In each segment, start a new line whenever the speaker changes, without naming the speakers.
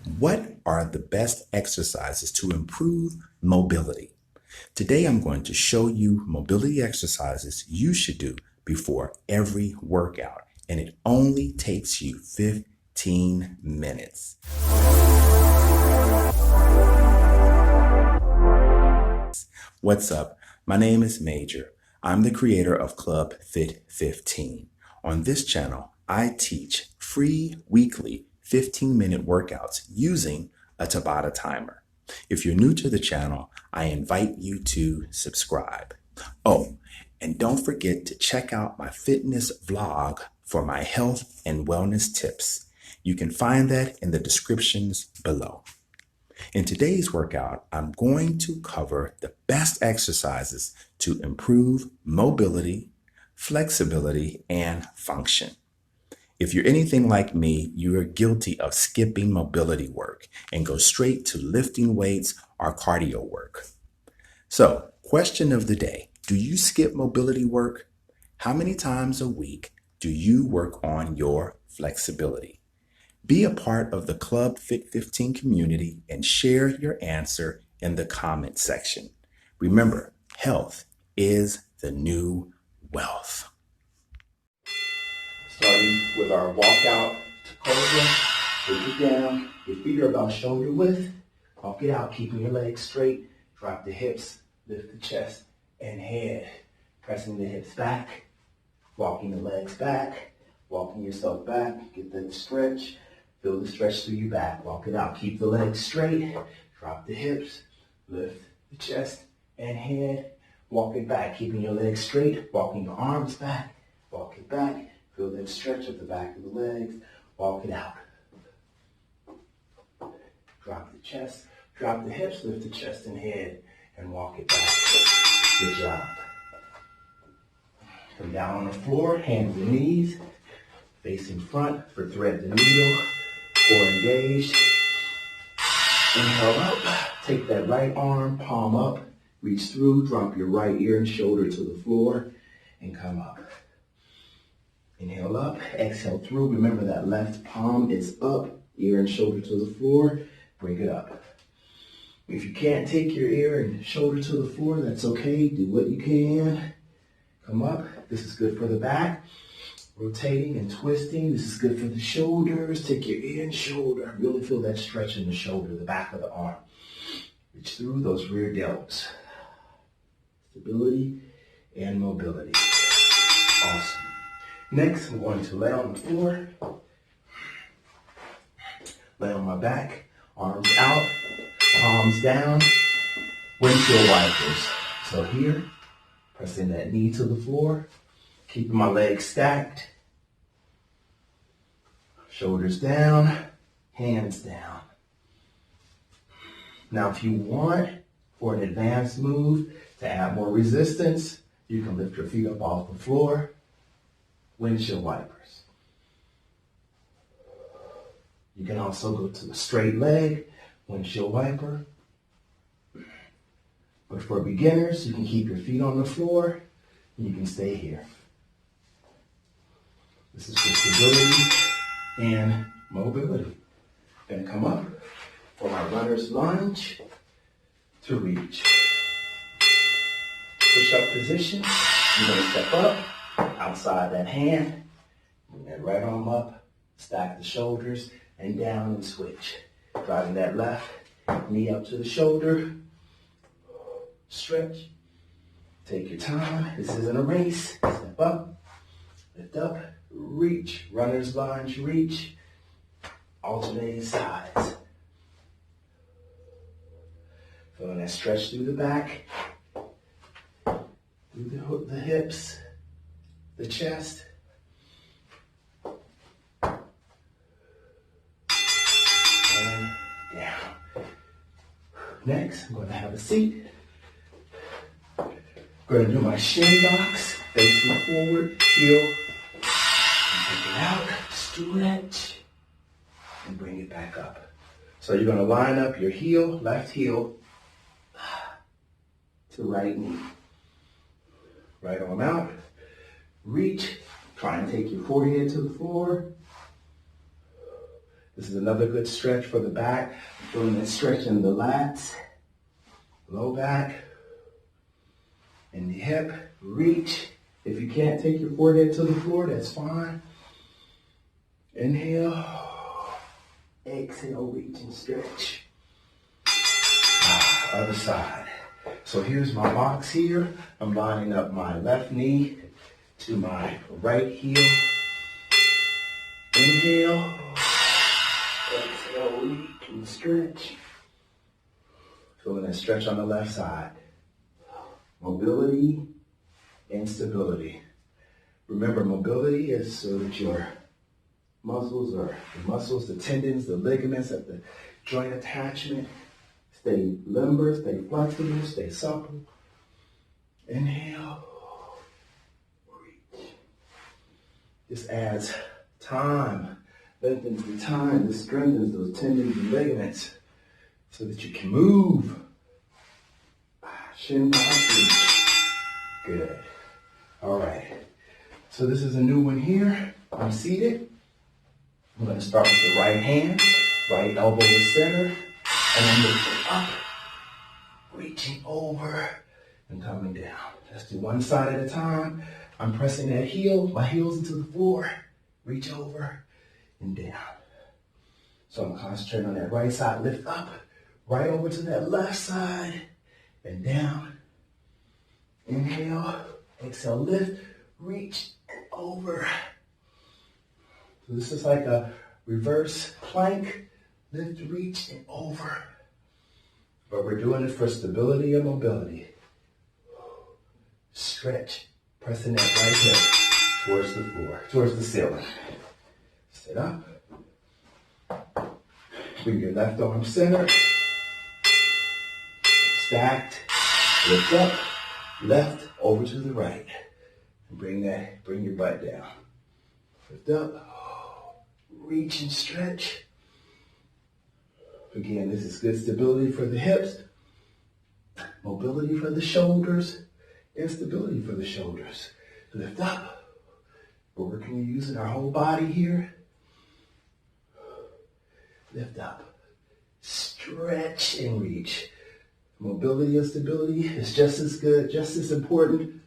What are the best exercises to improve mobility? Today, I'm going to show you mobility exercises you should do before every workout, and it only takes you 15 minutes. What's up? My name is Major. I'm the creator of Club Fit 15. On this channel, I teach free weekly 15-minute workouts using a Tabata timer. If you're new to the channel, I invite you to subscribe. Oh, and don't forget to check out my fitness vlog for my health and wellness tips. You can find that in the descriptions below. In today's workout, I'm going to cover the best exercises to improve mobility, flexibility, and function. If you're anything like me, you are guilty of skipping mobility work and go straight to lifting weights or cardio work. So, question of the day, do you skip mobility work? How many times a week do you work on your flexibility? Be a part of the Club Fit 15 community and share your answer in the comment section. Remember, health is the new wealth. Starting with our walkout to cobra, take it down. Your feet are about shoulder width. Walk it out, keeping your legs straight. Drop the hips, lift the chest and head. Pressing the hips back, walking the legs back, walking yourself back. Get that stretch. Feel the stretch through your back. Walk it out. Keep the legs straight. Drop the hips. Lift the chest and head. Walk it back. Keeping your legs straight. Walking your arms back. Walk it back. Feel that stretch of the back of the legs. Walk it out. Drop the chest. Drop the hips. Lift the chest and head. And walk it back. Good job. Come down on the floor. Hands and knees. Facing front for thread the needle. Core engaged. Inhale up. Take that right arm, palm up. Reach through. Drop your right ear and shoulder to the floor and come up. Inhale up. Exhale through. Remember that left palm is up. Ear and shoulder to the floor. Bring it up. If you can't take your ear and shoulder to the floor, that's okay. Do what you can. Come up. This is good for the back. Rotating and twisting. This is good for the shoulders. Take your ear and shoulder. Really feel that stretch in the shoulder, the back of the arm. Reach through those rear delts. Stability and mobility. Awesome. Next, I'm going to lay on the floor. Lay on my back. Arms out. Palms down. Windshield wipers. So here, pressing that knee to the floor. Keeping my legs stacked. Shoulders down, hands down. Now if you want, for an advanced move, to add more resistance, you can lift your feet up off the floor. Windshield wipers. You can also go to the straight leg, windshield wiper. But for beginners, you can keep your feet on the floor, and you can stay here. This is for stability and mobility. Gonna come up for my runner's lunge to reach. Push-up position. You're gonna step up, outside that hand, bring that right arm up, stack the shoulders, and down and switch. Driving that left knee up to the shoulder. Stretch. Take your time. This isn't a race. Step up, lift up. Reach, runner's lunge, reach, alternating sides. Feeling that stretch through the back, through the hips, the chest. And down. Next, I'm going to have a seat. I'm going to do my shin box, facing forward, heel. Take it out, stretch, and bring it back up. So you're going to line up your heel, left heel, to right knee. Right arm out, reach, try and take your forehead to the floor. This is another good stretch for the back. Feeling that stretch in the lats, low back, and the hip. Reach. If you can't take your forehead to the floor, that's fine. Inhale. Exhale, reach and stretch. Other side. So here's my box here. I'm lining up my left knee to my right heel. Inhale. Exhale, reach and stretch. Feeling that stretch on the left side. Mobility and stability. Remember, mobility is so that your muscles, the tendons, the ligaments at the joint attachment stay limber, stay flexible, stay supple. Inhale. Reach. This adds time, lengthens the time, this strengthens those tendons and ligaments so that you can move. Shin box reach. Good. All right. So this is a new one here. I'm seated. I'm going to start with the right hand, right elbow to center, and then lifting up, reaching over, and coming down. Let's do one side at a time. I'm pressing that heel, my heels into the floor, reach over and down. So I'm concentrating on that right side, lift up, right over to that left side, and down. Inhale, exhale, lift, reach, and over. So this is like a reverse plank, lift, reach, and over. But we're doing it for stability and mobility. Stretch, pressing that right hip towards the floor, towards the ceiling. Sit up. Bring your left arm center. Stacked, lift up, left over to the right. And bring your butt down. Lift up, reach and stretch. Again, this is good stability for the hips, mobility for the shoulders, and stability for the shoulders. Lift up. We're working on using our whole body here. Lift up. Stretch and reach. Mobility and stability is just as good, just as important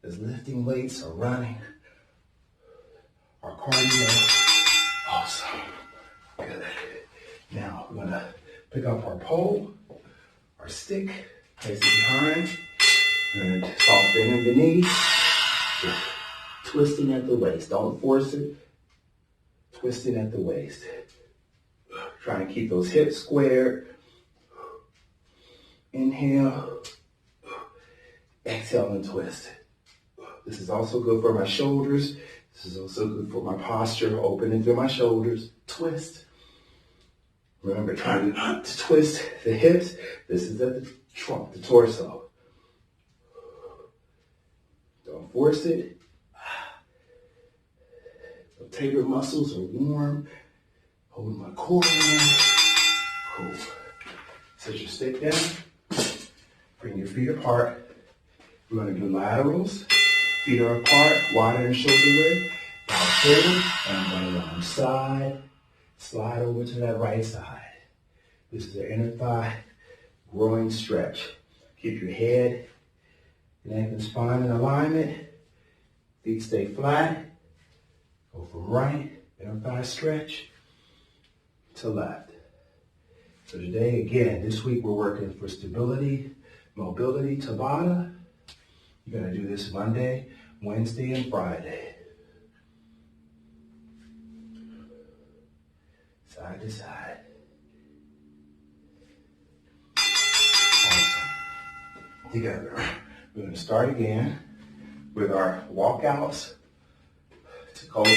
as lifting weights or running or cardio. Awesome. Good. Now we're going to pick up our pole, our stick, place it behind, and start bending the knee, twisting at the waist. Don't force it. Twisting at the waist. Trying to keep those hips squared. Inhale. Exhale and twist. This is also good for my shoulders. This is also good for my posture, opening through my shoulders. Twist. Remember, trying not to twist the hips. This is at the trunk, the torso. Don't force it. The taper muscles are warm. Hold my core in. Cool. Set your stick down. Bring your feet apart. We're going to do laterals. Feet are apart, wider and shoulder width. Bow forward, and I'm going to run side, slide over to that right side. This is the inner thigh groin stretch. Keep your head, neck, and spine in alignment. Feet stay flat. Go from right, inner thigh stretch, to left. So today, again, this week we're working for stability, mobility, Tabata. You're going to do this Monday, Wednesday, and Friday. Side to side. Awesome. Together. We're going to start again with our walkouts to cobra.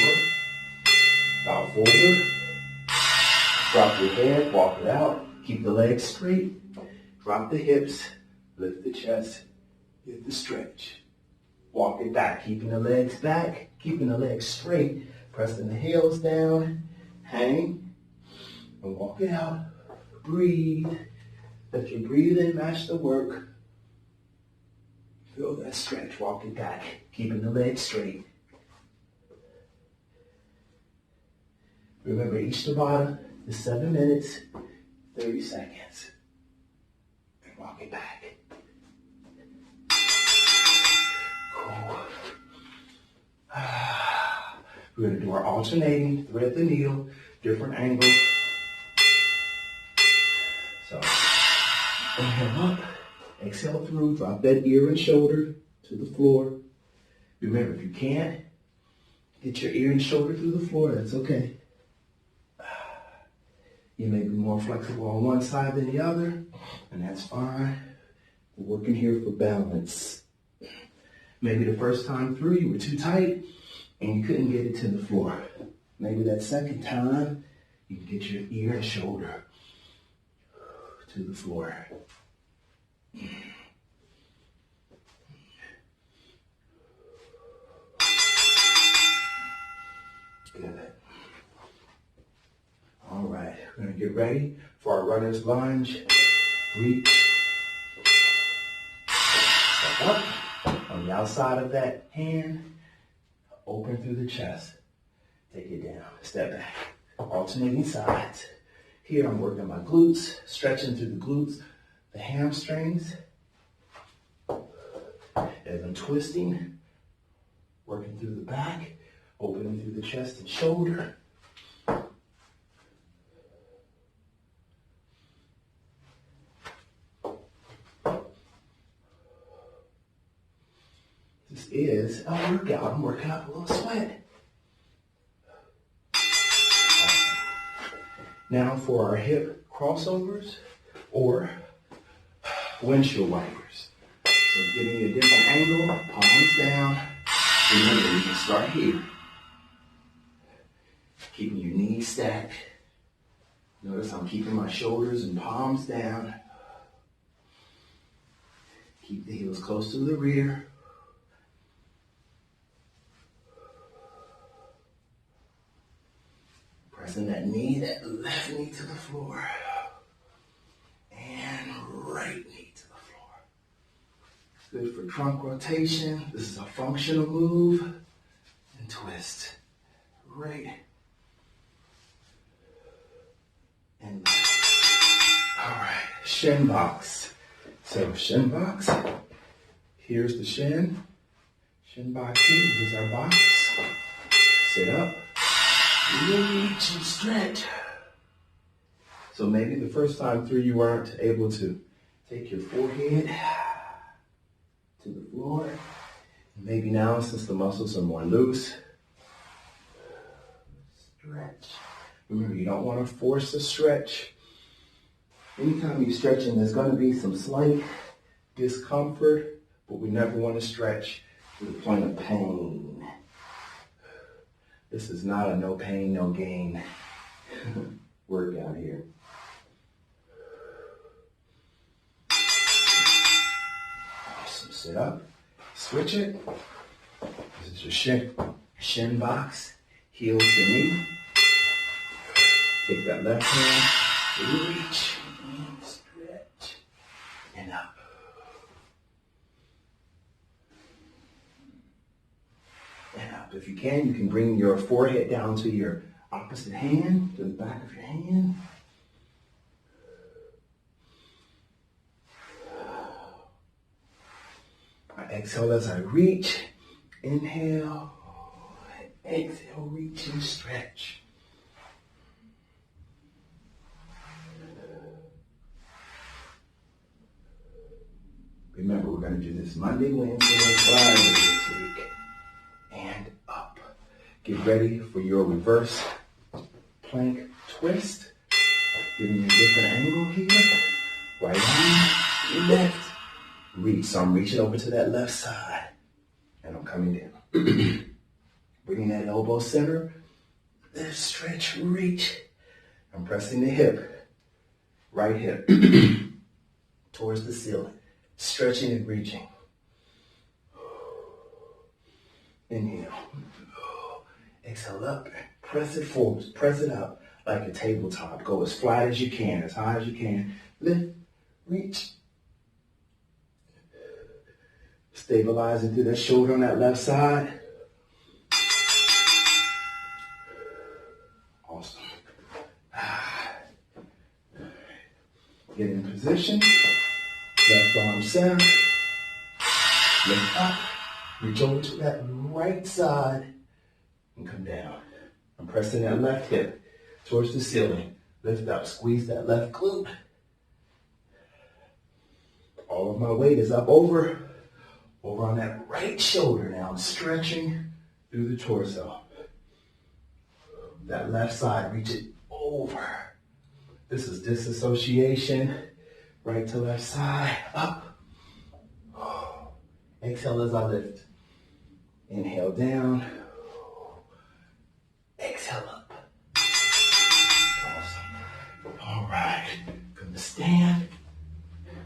Bow forward. Drop your head, walk it out. Keep the legs straight. Drop the hips. Lift the chest. Get the stretch. Walk it back, keeping the legs back, keeping the legs straight, pressing the heels down, hang, and walk it out. Breathe. Let your breathing match the work. Feel that stretch. Walk it back, keeping the legs straight. Remember, each Tabata is 7 minutes, 30 seconds. And walk it back. Cool. We're going to do our alternating, thread the needle, different angle. So, inhale up, exhale through, drop that ear and shoulder to the floor. Remember, if you can't get your ear and shoulder through the floor, that's okay. You may be more flexible on one side than the other, and that's fine. We're working here for balance. Maybe the first time through you were too tight and you couldn't get it to the floor. Maybe that second time you can get your ear and shoulder to the floor. Good. All right, we're going to get ready for our runner's lunge. Reach. Step up. On the outside of that hand, open through the chest. Take it down. Step back. Alternating sides. Here I'm working my glutes, stretching through the glutes, the hamstrings. As I'm twisting, working through the back, opening through the chest and shoulder. This is a workout. I'm working up a little sweat. Awesome. Now for our hip crossovers or windshield wipers. So getting a different angle, palms down. Remember, you can start here. Keeping your knees stacked. Notice I'm keeping my shoulders and palms down. Keep the heels close to the rear. Pressing that knee, that left knee to the floor. And right knee to the floor. Good for trunk rotation. This is a functional move. And twist. Right. And left. All right, shin box. So shin box. Here's the shin. Shin box here. Here's our box. Sit up. Reach and stretch. So maybe the first time through you weren't able to take your forehead to the floor. Maybe now, since the muscles are more loose, stretch. Remember, you don't want to force the stretch. Anytime you're stretching, there's going to be some slight discomfort, but we never want to stretch to the point of pain. This is not a no pain, no gain workout here. Awesome. Sit up. Switch it. This is your shin box. Heel to knee. Take that left hand. Reach and stretch. And up. And up. If you can bring your forehead down to your opposite hand, to the back of your hand. I exhale as I reach. Inhale. Exhale, reach and stretch. Remember, we're going to do this Monday, Wednesday, and Friday this week. And up. Get ready for your reverse plank twist. Giving you a different angle here. Right arm, left. Reach. So I'm reaching over to that left side. And I'm coming down. Bringing that elbow center. Lift, stretch, reach. I'm pressing the hip. Right hip. Towards the ceiling. Stretching and reaching. Inhale. Exhale up. Press it forward. Press it up like a tabletop. Go as flat as you can, as high as you can. Lift. Reach. Stabilizing through that shoulder on that left side. Awesome. Get in position. Left arm center. Lift up. Reach over to that right side and come down. I'm pressing that left hip towards the ceiling. Lift up. Squeeze that left glute. All of my weight is up over on that right shoulder now. I'm stretching through the torso. That left side, reach it over. This is disassociation. Right to left side, up. Exhale as I lift. Inhale down. Exhale up. Awesome. All right. Gonna stand.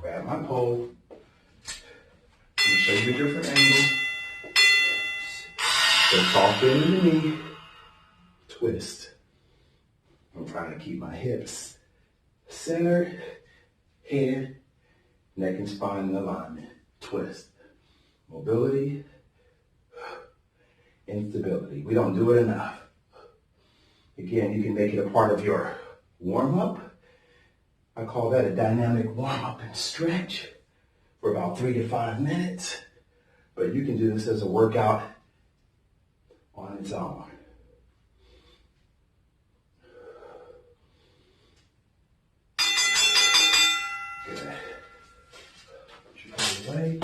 Grab my pole. I'm gonna show you a different angle. So soft bend in the knee. Twist. I'm trying to keep my hips centered. Head, neck and spine in alignment. Twist. Mobility. Instability. We don't do it enough. Again, you can make it a part of your warm-up. I call that a dynamic warm-up and stretch for about 3 to 5 minutes. But you can do this as a workout on its own. Good. Put your away.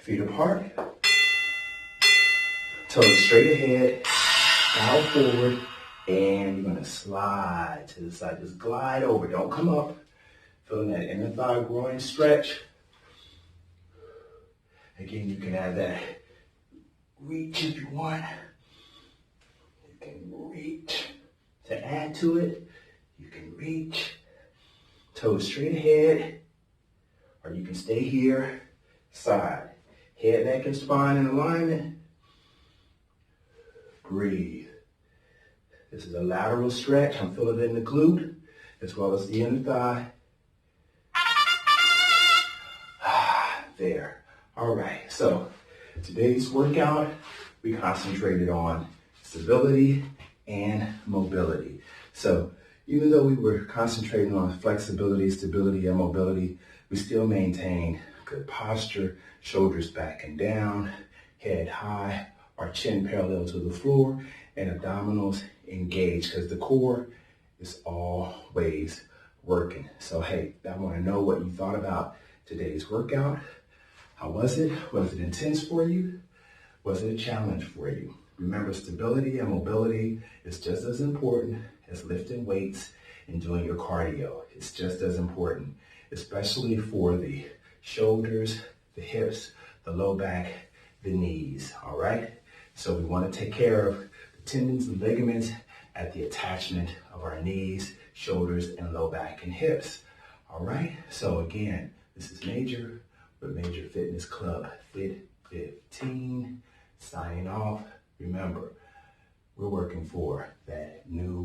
Feet apart. Toes straight ahead. Bow forward. And you're going to slide to the side. Just glide over. Don't come up. Feeling that inner thigh groin stretch. Again, you can add that reach if you want. You can reach to add to it. You can reach. Toes straight ahead. Or you can stay here. Side. Head, neck, and spine in alignment. Breathe. This is a lateral stretch. I'm feeling it in the glute as well as the inner thigh. There. All right. So today's workout, we concentrated on stability and mobility. So even though we were concentrating on flexibility, stability, and mobility, we still maintained good posture, shoulders back and down, head high, our chin parallel to the floor, and abdominals engaged because the core is always working. So hey, I want to know what you thought about today's workout. How was it? Was it intense for you? Was it a challenge for you? Remember, stability and mobility is just as important as lifting weights and doing your cardio. It's just as important, especially for the shoulders, the hips, the low back, the knees, all right? So we want to take care of the tendons and ligaments at the attachment of our knees, shoulders, and low back and hips, all right? So again, this is Major with Major Fitness Club Fit 15, signing off. Remember, we're working for that new